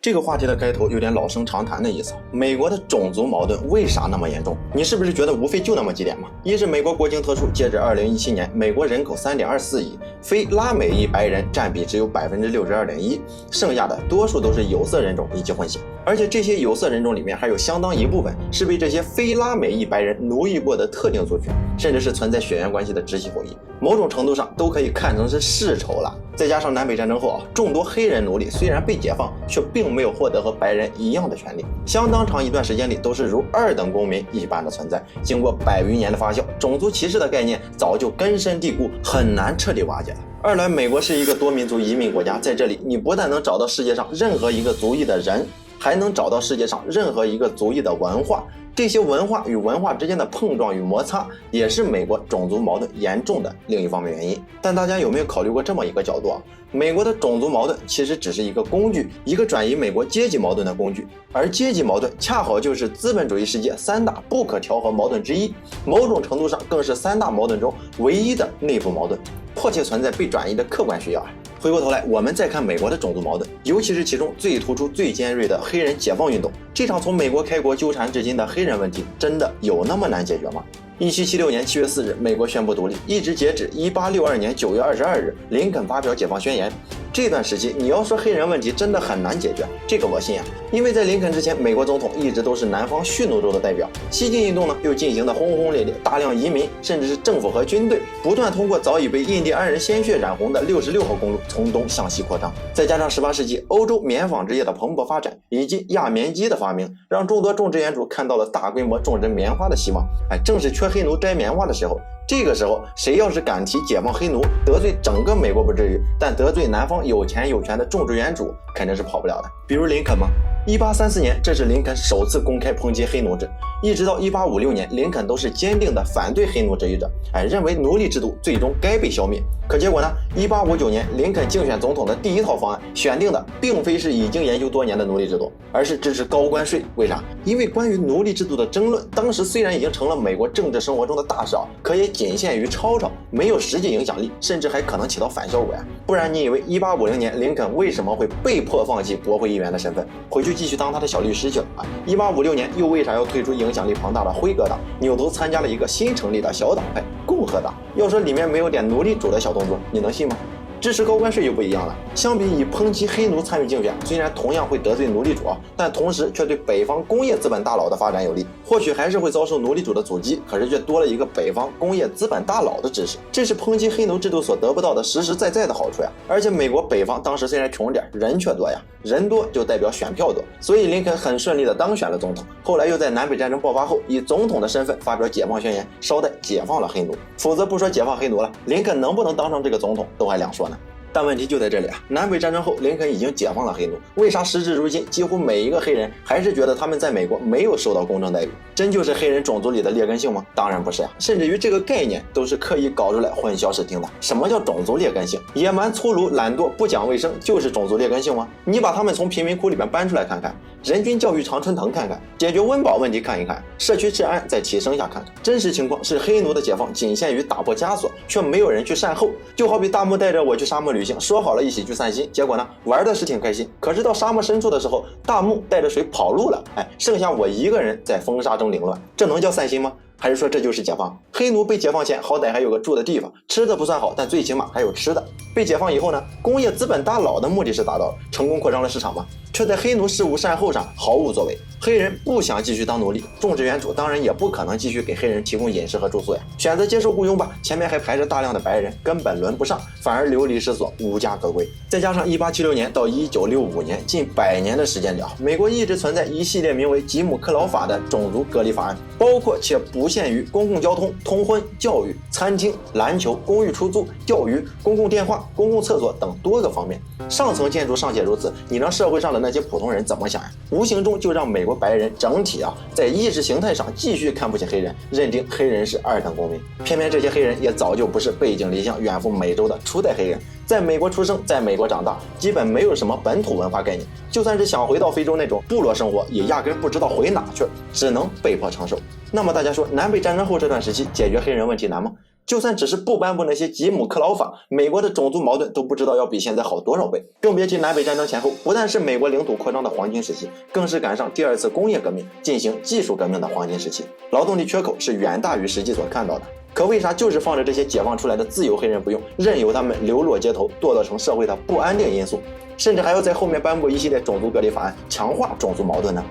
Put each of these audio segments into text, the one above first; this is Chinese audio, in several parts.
这个话题的开头有点老生常谈的意思。美国的种族矛盾为啥那么严重？你是不是觉得无非就那么几点嘛？一是美国国情特殊，截至2017年，美国人口3.24亿，非拉美裔白人占比只有62.1%，剩下的多数都是有色人种以及混血。而且这些有色人种里面还有相当一部分是被这些非拉美裔白人奴役过的特定族群，甚至是存在血缘关系的直系后裔，某种程度上都可以看成是世仇了。再加上南北战争后众多黑人奴隶虽然被解放，却并没有获得和白人一样的权利，相当长一段时间里都是如二等公民一般的存在。经过100余年的发酵，种族歧视的概念早就根深蒂固，很难彻底瓦解了。二来，美国是一个多民族移民国家，在这里你不但能找到世界上任何一个族裔的人，还能找到世界上任何一个族裔的文化。这些文化与文化之间的碰撞与摩擦，也是美国种族矛盾严重的另一方面原因。但大家有没有考虑过这么一个角度啊？美国的种族矛盾其实只是一个工具，一个转移美国阶级矛盾的工具，而阶级矛盾恰好就是资本主义世界3大不可调和矛盾之一，某种程度上更是3大矛盾中唯一的内部矛盾，迫切存在被转移的客观需要啊。回过头来，我们再看美国的种族矛盾，尤其是其中最突出、最尖锐的黑人解放运动。这场从美国开国纠缠至今的黑人问题，真的有那么难解决吗？1776年7月4日，美国宣布独立，一直截止1862年9月22日，林肯发表解放宣言。这段时期，你要说黑人问题真的很难解决，这个我信啊，因为在林肯之前，美国总统一直都是南方蓄奴州的代表，西进运动呢又进行得轰轰烈烈，大量移民，甚至是政府和军队不断通过早已被印第安人鲜血染红的66号公路从东向西扩张。再加上18世纪欧洲棉纺织业的蓬勃发展以及轧棉机的发明，让众多种植园主看到了大规模种植棉花的希望。正是缺黑奴摘棉花的时候，这个时候谁要是敢提解放黑奴，得罪整个美国不至于，但得罪南方有钱有权的种植园主肯定是跑不了的。比如林肯嘛，1834年，这是林肯首次公开抨击黑奴制，一直到1856年，林肯都是坚定的反对黑奴主义者，认为奴隶制度最终该被消灭。可结果呢，1859年，林肯竞选总统的第一套方案选定的并非是已经研究多年的奴隶制度，而是支持高关税。为啥？因为关于奴隶制度的争论，当时虽然已经成了美国政治生活中的大事，可也仅限于吵吵，没有实际影响力，甚至还可能起到反效果呀。不然你以为1850年林肯为什么会被迫放弃国会议员的身份，回去继续当他的小律师去了？1856年又为啥要退出影响力庞大的辉格党，扭头参加了一个新成立的小党派共和党？要说里面没有点奴隶主的小动作，你能信吗？支持高关税就不一样了，相比以抨击黑奴参与竞选，虽然同样会得罪奴隶主，但同时却对北方工业资本大佬的发展有利。或许还是会遭受奴隶主的阻击，可是却多了一个北方工业资本大佬的支持，这是抨击黑奴制度所得不到的实实在在的好处呀。而且美国北方当时虽然穷点，人却多呀，人多就代表选票多，所以林肯很顺利的当选了总统。后来又在南北战争爆发后，以总统的身份发表解放宣言，捎带解放了黑奴。否则不说解放黑奴了，林肯能不能当上这个总统都还两说呢。但问题就在这里南北战争后，林肯已经解放了黑奴，为啥时至如今几乎每一个黑人还是觉得他们在美国没有受到公正待遇？真就是黑人种族里的劣根性吗？当然不是呀，甚至于这个概念都是刻意搞出来混淆视听的。什么叫种族劣根性？野蛮、粗鲁、懒惰、不讲卫生就是种族劣根性吗？你把他们从贫民窟里面搬出来看看，人均教育常春藤看看，解决温饱问题看一看，社区治安再提升下看看。真实情况是黑奴的解放仅限于打破枷锁，却没有人去善后。就好比大木带着我去沙漠旅行，说好了一起去散心，结果呢玩的是挺开心，可是到沙漠深处的时候，大木带着水跑路了，剩下我一个人在风沙中凌乱，这能叫散心吗？还是说这就是解放？黑奴被解放前好歹还有个住的地方，吃的不算好，但最起码还有吃的。被解放以后呢，工业资本大佬的目的是达到了，成功扩张了市场嘛，却在黑奴事务善后上毫无作为。黑人不想继续当奴隶，种植园主当然也不可能继续给黑人提供饮食和住宿呀，选择接受雇佣吧，前面还排着大量的白人，根本轮不上，反而流离失所，无家可归。再加上1876年到1965年近100年的时间里美国一直存在一系列名为吉姆克劳法的种族隔离法案，包括且不限于公共交通、通婚、教育、餐厅、篮球、公寓出租、钓鱼、公共电话、公共厕所等多个方面。上层建筑尚且如此，你让社会上的那些普通人怎么想呀？无形中就让美国白人整体在意识形态上继续看不起黑人，认定黑人是二等公民。偏偏这些黑人也早就不是背井离乡远赴美洲的初代黑人，在美国出生，在美国长大，基本没有什么本土文化概念，就算是想回到非洲那种部落生活，也压根不知道回哪去，只能被迫承受。那么大家说，南北战争后这段时期解决黑人问题难吗？就算只是不颁布那些吉姆克劳法，美国的种族矛盾都不知道要比现在好多少倍，更别提南北战争前后，不但是美国领土扩张的黄金时期，更是赶上第二次工业革命进行技术革命的黄金时期，劳动力缺口是远大于实际所看到的。可为啥就是放着这些解放出来的自由黑人不用，任由他们流落街头，堕落成社会的不安定因素，甚至还要在后面颁布一系列种族隔离法案，强化种族矛盾呢？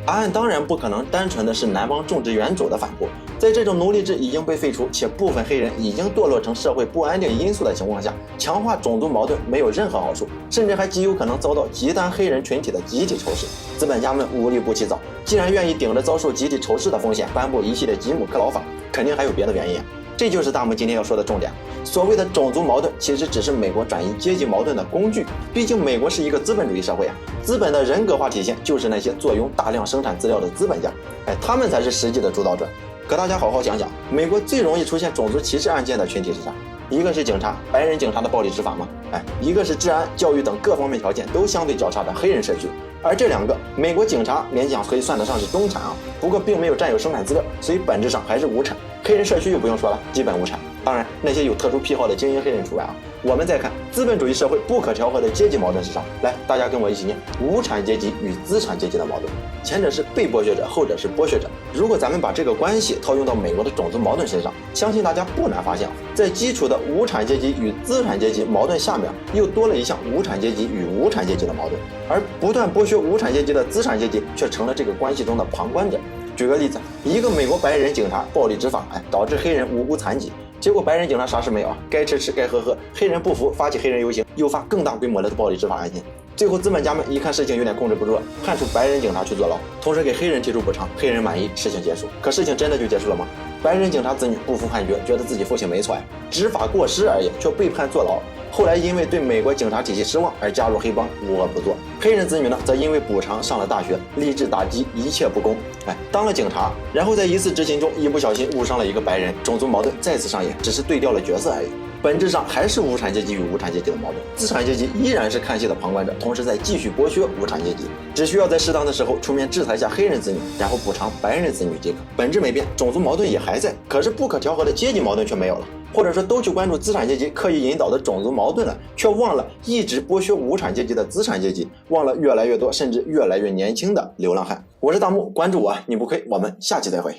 答案当然不可能单纯的是南方种植园主的反驳，在这种奴隶制已经被废除，且部分黑人已经堕落成社会不安定因素的情况下，强化种族矛盾没有任何好处，甚至还极有可能遭到极端黑人群体的集体仇视。资本家们无利不起早，既然愿意顶着遭受集体仇视的风险颁布一系列吉姆克劳法，肯定还有别的原因。这就是大木今天要说的重点。所谓的种族矛盾其实只是美国转移阶级矛盾的工具，毕竟美国是一个资本主义社会啊，资本的人格化体现就是那些坐拥大量生产资料的资本家，他们才是实际的主导者。可大家好好想想，美国最容易出现种族歧视案件的群体是啥？一个是警察，白人警察的暴力执法吗？一个是治安、教育等各方面条件都相对较差的黑人社区。而这两个，美国警察勉强可以算得上是中产啊，不过并没有占有生产资料，所以本质上还是无产。黑人社区就不用说了，基本无产。当然，那些有特殊癖好的精英黑人除外啊。我们再看资本主义社会不可调和的阶级矛盾是啥？来，大家跟我一起念：无产阶级与资产阶级的矛盾。前者是被剥削者，后者是剥削者。如果咱们把这个关系套用到美国的种族矛盾身上，相信大家不难发现，在基础的无产阶级与资产阶级矛盾下面，又多了一项无产阶级与无产阶级的矛盾，而不断剥削无产阶级的资产阶级却成了这个关系中的旁观者。举个例子，一个美国白人警察暴力执法，导致黑人无辜残疾，结果白人警察啥事没有，该吃吃该喝喝，黑人不服发起黑人游行，诱发更大规模的暴力执法案件。最后资本家们一看事情有点控制不住了，判处白人警察去坐牢，同时给黑人提出补偿，黑人满意，事情结束。可事情真的就结束了吗？白人警察子女不服判决，觉得自己父亲没错呀，执法过失而已，却被判坐牢。后来因为对美国警察体系失望而加入黑帮，无恶不作。黑人子女呢，则因为补偿上了大学，立志打击一切不公，当了警察，然后在一次执勤中一不小心误伤了一个白人，种族矛盾再次上演，只是对调了角色而已。本质上还是无产阶级与无产阶级的矛盾，资产阶级依然是看戏的旁观者，同时在继续剥削无产阶级，只需要在适当的时候出面制裁下黑人子女，然后补偿白人子女即可。本质没变，种族矛盾也还在，可是不可调和的阶级矛盾却没有了。或者说都去关注资产阶级刻意引导的种族矛盾了，却忘了一直剥削无产阶级的资产阶级，忘了越来越多甚至越来越年轻的流浪汉。我是大木，关注我，你不亏。我们下期再会。